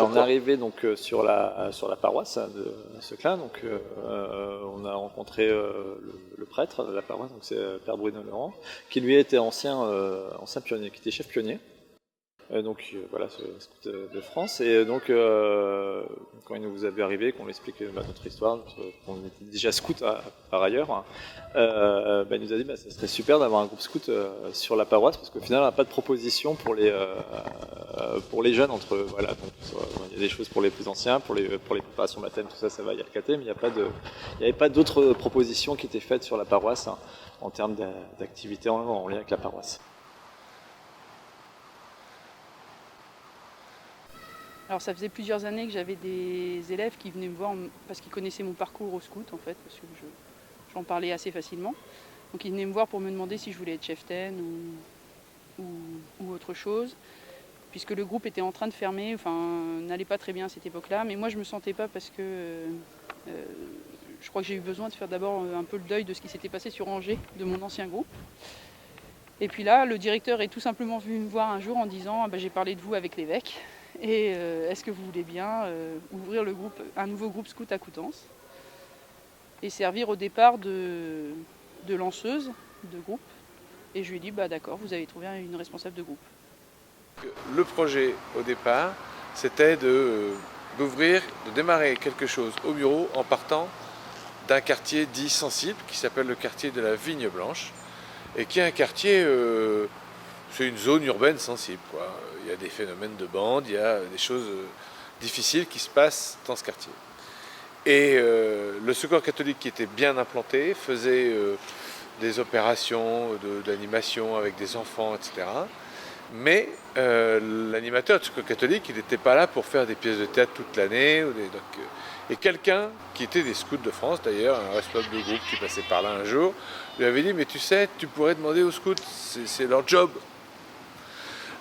On est arrivé donc sur la paroisse de Seclin, donc on a rencontré le prêtre de la paroisse, donc c'est Père Bruno Laurent, qui lui était ancien pionnier, qui était chef pionnier. Donc voilà, scout de France. Et donc quand il nous a vu arriver, qu'on lui explique notre histoire, qu'on était déjà scout par ailleurs, il nous a dit ça serait super d'avoir un groupe scout sur la paroisse, parce qu'au final on n'a pas de proposition pour les jeunes entre voilà. Donc, il y a des choses pour les plus anciens, pour les préparations baptême, tout ça, ça va, il y a le caté, mais il n'y avait pas d'autres propositions qui étaient faites sur la paroisse en termes d'activités en lien avec la paroisse. Alors ça faisait plusieurs années que j'avais des élèves qui venaient me voir parce qu'ils connaissaient mon parcours au scout en fait, parce que j'en parlais assez facilement. Donc ils venaient me voir pour me demander si je voulais être chef-ten ou autre chose, puisque le groupe était en train de fermer, n'allait pas très bien à cette époque-là, mais moi je me sentais pas parce que je crois que j'ai eu besoin de faire d'abord un peu le deuil de ce qui s'était passé sur Angers, de mon ancien groupe. Et puis là, le directeur est tout simplement venu me voir un jour en disant j'ai parlé de vous avec l'évêque. Et est-ce que vous voulez bien ouvrir un nouveau groupe scout à Coutances et servir au départ de lanceuse de groupe. Et je lui ai dit d'accord, vous avez trouvé une responsable de groupe. Le projet au départ, c'était de démarrer quelque chose au bureau en partant d'un quartier dit sensible qui s'appelle le quartier de la Vigne Blanche et qui est un quartier... c'est une zone urbaine sensible, quoi. Il y a des phénomènes de bande, il y a des choses difficiles qui se passent dans ce quartier. Et le Secours catholique qui était bien implanté faisait des opérations d'animation avec des enfants, etc. Mais l'animateur du Secours catholique, il n'était pas là pour faire des pièces de théâtre toute l'année. Et quelqu'un qui était des scouts de France, d'ailleurs, un responsable de groupe qui passait par là un jour, lui avait dit « Mais tu sais, tu pourrais demander aux scouts, c'est leur job ».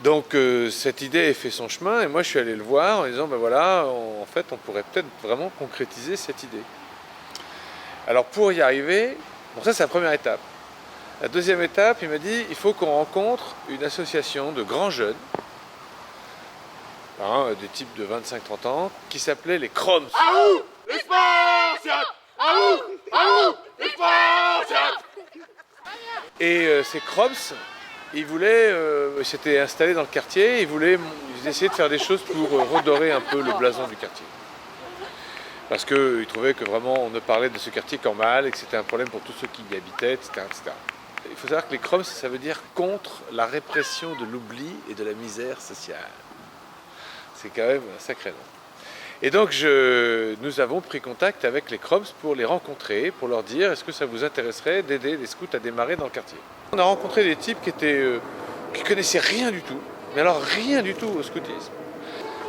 Donc cette idée a fait son chemin et moi je suis allé le voir en disant en fait on pourrait peut-être vraiment concrétiser cette idée. Alors pour y arriver, ça c'est la première étape. La deuxième étape, il m'a dit il faut qu'on rencontre une association de grands jeunes, des types de 25-30 ans, qui s'appelait les Croms. Aou les Spartiates. Aou les Spartiates. Et ces Croms, ils s'étaient installés dans le quartier, ils essayaient de faire des choses pour redorer un peu le blason du quartier. Parce qu'ils trouvaient que vraiment on ne parlait de ce quartier qu'en mal et que c'était un problème pour tous ceux qui y habitaient, etc., etc. Il faut savoir que les Croms, ça veut dire contre la répression de l'oubli et de la misère sociale. C'est quand même un sacré nom. Et donc nous avons pris contact avec les Croms pour les rencontrer, pour leur dire est-ce que ça vous intéresserait d'aider les scouts à démarrer dans le quartier. On a rencontré des types qui connaissaient rien du tout, mais alors rien du tout au scoutisme.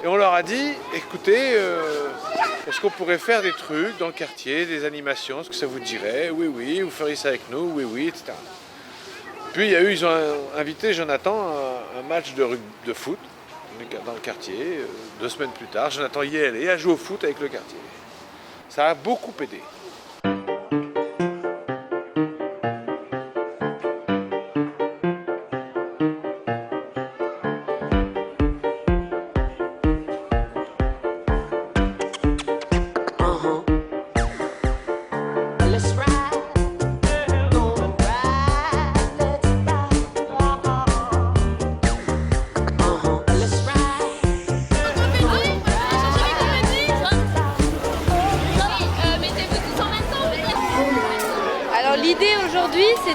Et on leur a dit écoutez, est-ce qu'on pourrait faire des trucs dans le quartier, des animations, est-ce que ça vous dirait? Oui, vous feriez ça avec nous, oui, etc. Puis ils ont invité Jonathan à un match de foot dans le quartier. 2 semaines plus tard, Jonathan y est allé à jouer au foot avec le quartier. Ça a beaucoup aidé.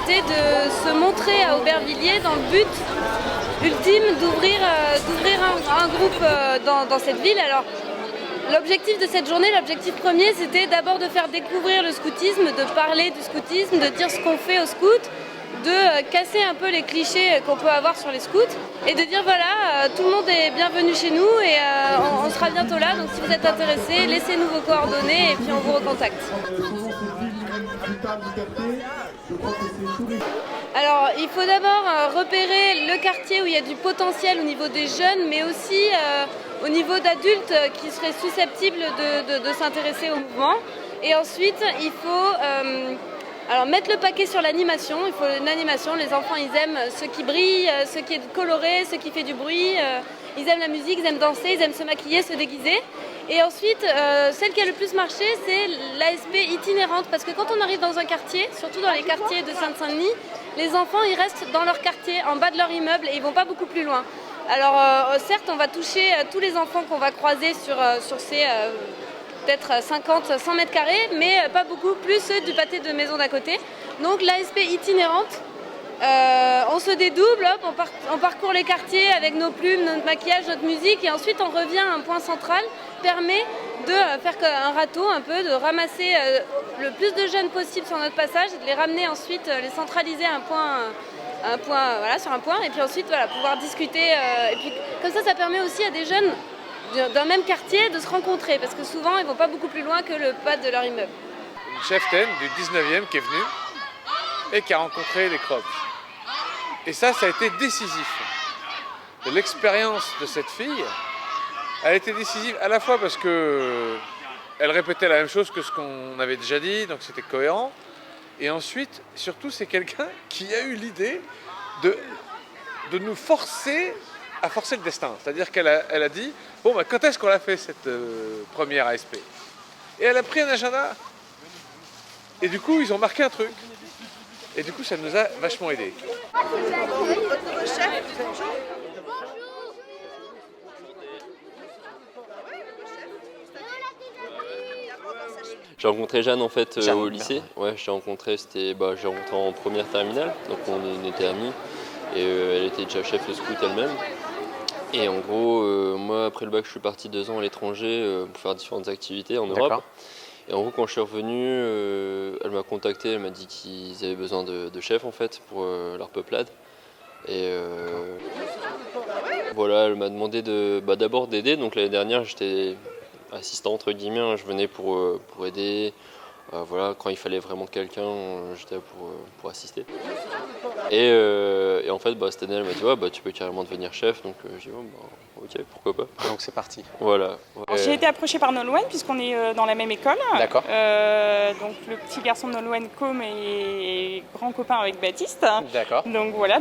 c'était de se montrer à Aubervilliers dans le but ultime d'ouvrir un groupe dans cette ville. Alors, l'objectif de cette journée, l'objectif premier, c'était d'abord de faire découvrir le scoutisme, de parler du scoutisme, de dire ce qu'on fait au scout, de casser un peu les clichés qu'on peut avoir sur les scouts et de dire voilà, tout le monde est bienvenu chez nous et on sera bientôt là. Donc si vous êtes intéressés, laissez-nous vos coordonnées et puis on vous recontacte. Alors, il faut d'abord repérer le quartier où il y a du potentiel au niveau des jeunes, mais aussi au niveau d'adultes qui seraient susceptibles de s'intéresser au mouvement. Et ensuite, il faut mettre le paquet sur l'animation. Il faut une animation. Les enfants, ils aiment ce qui brille, ce qui est coloré, ce qui fait du bruit. Ils aiment la musique, ils aiment danser, ils aiment se maquiller, se déguiser. Et ensuite, celle qui a le plus marché, c'est l'ASP itinérante. Parce que quand on arrive dans un quartier, surtout dans les quartiers de Seine-Saint-Denis, les enfants, ils restent dans leur quartier, en bas de leur immeuble, et ils ne vont pas beaucoup plus loin. Alors, certes, on va toucher tous les enfants qu'on va croiser sur ces peut-être 50, 100 mètres carrés, mais pas beaucoup plus ceux du pâté de maison d'à côté. Donc, l'ASP itinérante, on se dédouble, hop, on parcourt les quartiers avec nos plumes, notre maquillage, notre musique, et ensuite on revient à un point central, permet de faire un râteau un peu, de ramasser le plus de jeunes possible sur notre passage, et de les ramener ensuite, les centraliser à sur un point, et puis ensuite pouvoir discuter. Et puis comme ça permet aussi à des jeunes d'un même quartier de se rencontrer, parce que souvent ils ne vont pas beaucoup plus loin que le pas de leur immeuble. Une cheftaine du 19e qui est venue et qui a rencontré les Crocs. Et ça a été décisif. Et l'expérience de cette fille a été décisive à la fois parce qu'elle répétait la même chose que ce qu'on avait déjà dit, donc c'était cohérent. Et ensuite, surtout, c'est quelqu'un qui a eu l'idée de nous forcer à forcer le destin. C'est-à-dire qu'elle a dit, bon, quand est-ce qu'on l'a fait cette première ASP? Et elle a pris un agenda. Et du coup, ils ont marqué un truc. Et du coup, ça nous a vachement aidés. J'ai rencontré Jeanne en fait au lycée. Ouais, j'ai rencontré en première terminale, donc on était amis. Et elle était déjà chef de scout elle-même. Et en gros, moi après le bac, je suis parti 2 ans à l'étranger pour faire différentes activités en Europe. Et en gros, quand je suis revenu, elle m'a contacté, elle m'a dit qu'ils avaient besoin de chefs en fait pour leur peuplade. Et voilà, elle m'a demandé d'abord d'aider. Donc l'année dernière, j'étais assistant entre guillemets, hein. Je venais pour aider. Voilà, quand il fallait vraiment quelqu'un, j'étais là pour assister. Et en fait, cette année, elle m'a dit ouais, tu peux carrément devenir chef. Donc j'ai dit ok, pourquoi pas. Donc c'est parti. Voilà. J'ai été approchée par Nolwenn puisqu'on est dans la même école. D'accord. Donc le petit garçon de Nolwenn Com est grand copain avec Baptiste. D'accord. Donc voilà,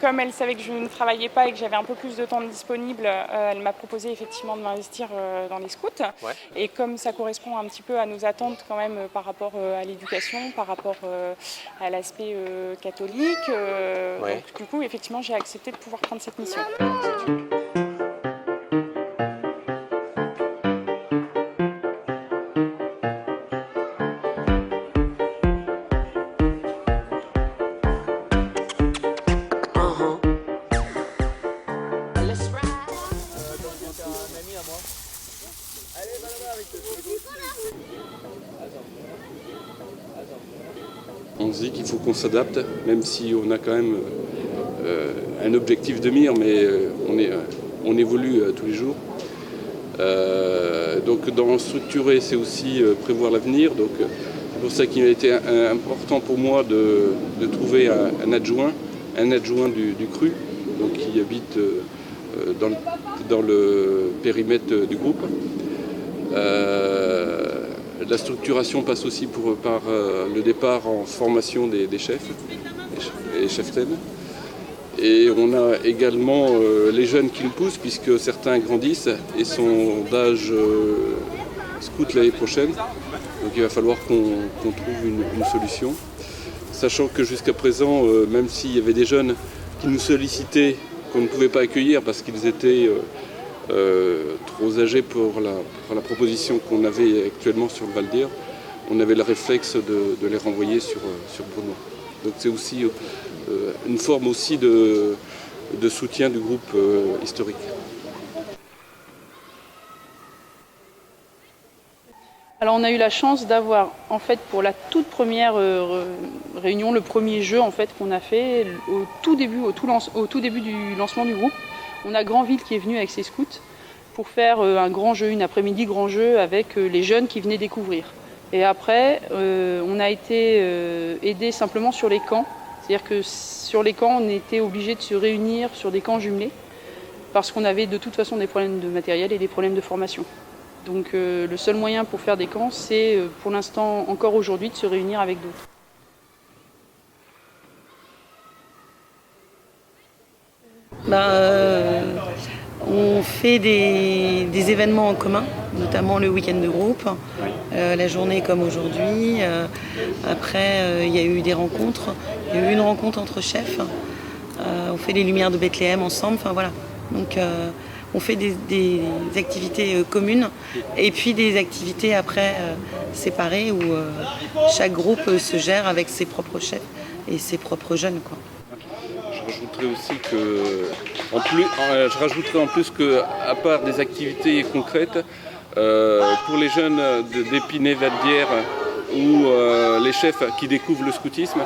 comme elle savait que je ne travaillais pas et que j'avais un peu plus de temps disponible, elle m'a proposé effectivement de m'investir dans les scouts. Ouais. Et comme ça correspond un petit peu à nos attentes quand même par rapport à l'éducation, par rapport à l'aspect catholique, ouais. Donc du coup effectivement j'ai accepté de pouvoir prendre cette mission. On se dit qu'il faut qu'on s'adapte, même si on a quand même un objectif de mire, mais on évolue tous les jours. Donc dans structurer, c'est aussi prévoir l'avenir. Donc c'est pour ça qu'il a été important pour moi de trouver un adjoint du CRU, donc qui habite dans le périmètre du groupe. La structuration passe aussi par le départ en formation des chefs et cheftaines. Et on a également les jeunes qui nous poussent, puisque certains grandissent et sont d'âge scout l'année prochaine. Donc il va falloir qu'on trouve une solution. Sachant que jusqu'à présent, même s'il y avait des jeunes qui nous sollicitaient, qu'on ne pouvait pas accueillir parce qu'ils étaient trop âgés pour la proposition qu'on avait actuellement sur le Val d'Hir, on avait le réflexe de les renvoyer sur Bruno. Donc c'est aussi une forme aussi de soutien du groupe historique. Alors on a eu la chance d'avoir, en fait, pour la toute première réunion, le premier jeu en fait qu'on a fait au tout début du lancement du groupe, on a Grandville qui est venu avec ses scouts pour faire un grand jeu, une après-midi grand jeu avec les jeunes qui venaient découvrir. Et après, on a été aidés simplement sur les camps, c'est-à-dire que sur les camps, on était obligés de se réunir sur des camps jumelés parce qu'on avait de toute façon des problèmes de matériel et des problèmes de formation. Donc le seul moyen pour faire des camps, c'est pour l'instant, encore aujourd'hui, de se réunir avec d'autres. On fait des événements en commun, notamment le week-end de groupe, la journée comme aujourd'hui. Après, il y a eu des rencontres. Il y a eu une rencontre entre chefs. On fait les lumières de Bethléem ensemble. Enfin voilà. Donc on fait des activités communes et puis des activités après séparées où chaque groupe se gère avec ses propres chefs et ses propres jeunes, quoi. Je rajouterais en plus qu'à part des activités concrètes, pour les jeunes d'Épinay-Valdière ou les chefs qui découvrent le scoutisme,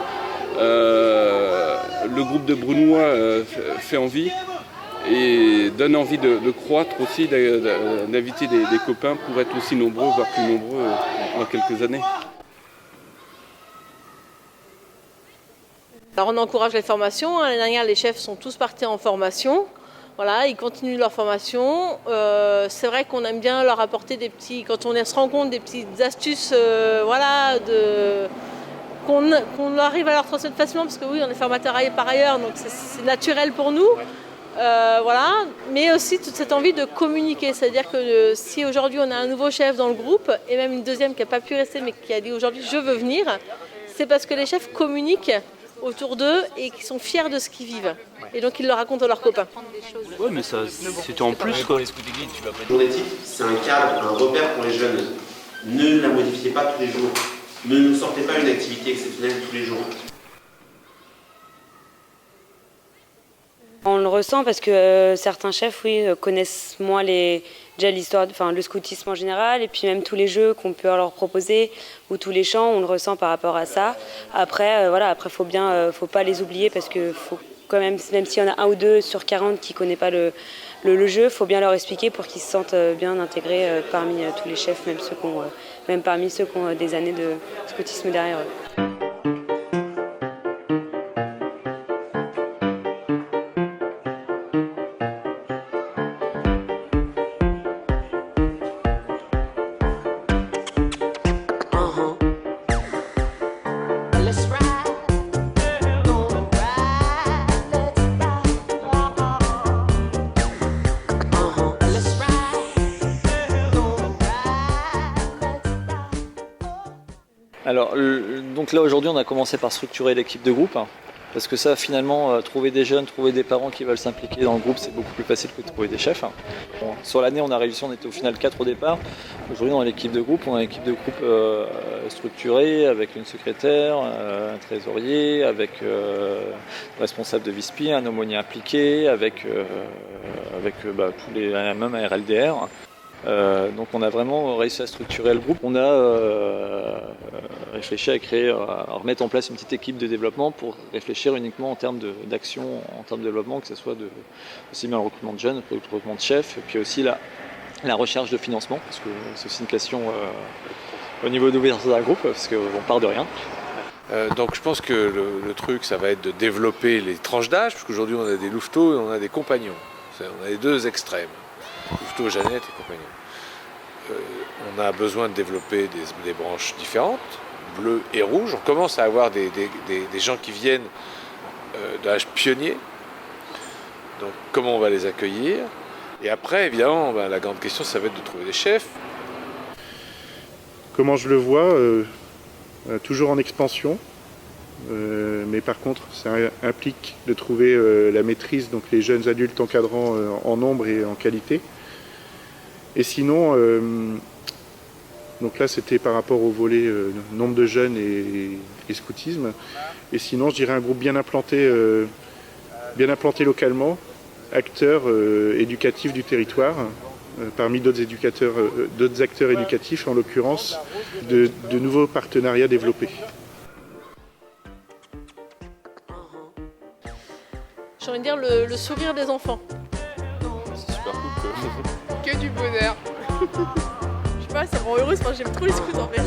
le groupe de Brunois fait envie et donne envie de croître aussi, d'inviter des copains pour être aussi nombreux, voire plus nombreux dans quelques années. Alors on encourage les formations. L'année dernière, les chefs sont tous partis en formation. Voilà, ils continuent leur formation. C'est vrai qu'on aime bien leur apporter quand on se rend compte, des petites astuces, qu'on arrive à leur transmettre facilement, parce que oui, on est formateur par ailleurs, donc c'est naturel pour nous. Mais aussi toute cette envie de communiquer. C'est-à-dire que si aujourd'hui on a un nouveau chef dans le groupe, et même une deuxième qui n'a pas pu rester, mais qui a dit aujourd'hui je veux venir, c'est parce que les chefs communiquent autour d'eux et qui sont fiers de ce qu'ils vivent. Et donc ils le racontent à leurs copains. Ouais, mais ça, c'était en plus, quoi. Journée type, c'est un cadre, un repère pour les jeunes. Ne la modifiez pas tous les jours. Ne sortez pas une activité exceptionnelle tous les jours. On le ressent parce que certains chefs, connaissent moins déjà l'histoire, le scoutisme en général, et puis même tous les jeux qu'on peut leur proposer ou tous les chants, on le ressent par rapport à ça. Après, faut pas les oublier parce que faut quand même s'il y en a un ou deux sur 40 qui ne connaissent pas le jeu, faut bien leur expliquer pour qu'ils se sentent bien intégrés parmi tous les chefs, même parmi ceux qui ont des années de scoutisme derrière eux. Alors, donc là aujourd'hui on a commencé par structurer l'équipe de groupe, parce que ça finalement, trouver des jeunes, trouver des parents qui veulent s'impliquer dans le groupe, c'est beaucoup plus facile que de trouver des chefs. Bon, sur l'année on a réussi, on était au final 4 au départ. Aujourd'hui on a l'équipe de groupe, on a une équipe de groupe structurée avec une secrétaire, un trésorier, avec un responsable de VISPI, un aumônier impliqué, avec tous les même un RLDR. Donc on a vraiment réussi à structurer le groupe. On a réfléchi à remettre en place une petite équipe de développement pour réfléchir uniquement en termes d'action, en termes de développement, que ce soit aussi bien le recrutement de jeunes, le recrutement de chefs, et puis aussi la recherche de financement, parce que c'est aussi une question au niveau d'ouverture d'un groupe, parce qu'on part de rien. Donc je pense que le truc, ça va être de développer les tranches d'âge, parce qu'aujourd'hui on a des louveteaux et on a des compagnons. On a les deux extrêmes. Louveteaux, Jeannette et compagnie. On a besoin de développer des branches différentes, bleues et rouges. On commence à avoir des gens qui viennent de l'âge pionnier. Donc comment on va les accueillir? Et après, évidemment, la grande question, ça va être de trouver des chefs. Comment je le vois, toujours en expansion. Mais par contre, ça implique de trouver la maîtrise, donc les jeunes adultes encadrants en nombre et en qualité. Et sinon, donc là c'était par rapport au volet nombre de jeunes l'esprit scoutisme. Et sinon, je dirais un groupe bien implanté localement, acteur éducatif du territoire, parmi d'autres acteurs éducatifs, en l'occurrence, de nouveaux partenariats développés. J'ai envie de dire le sourire des enfants. C'est super cool. Que du bonheur. Je sais pas, ça me rend heureuse, j'aime trop les scouts en fait.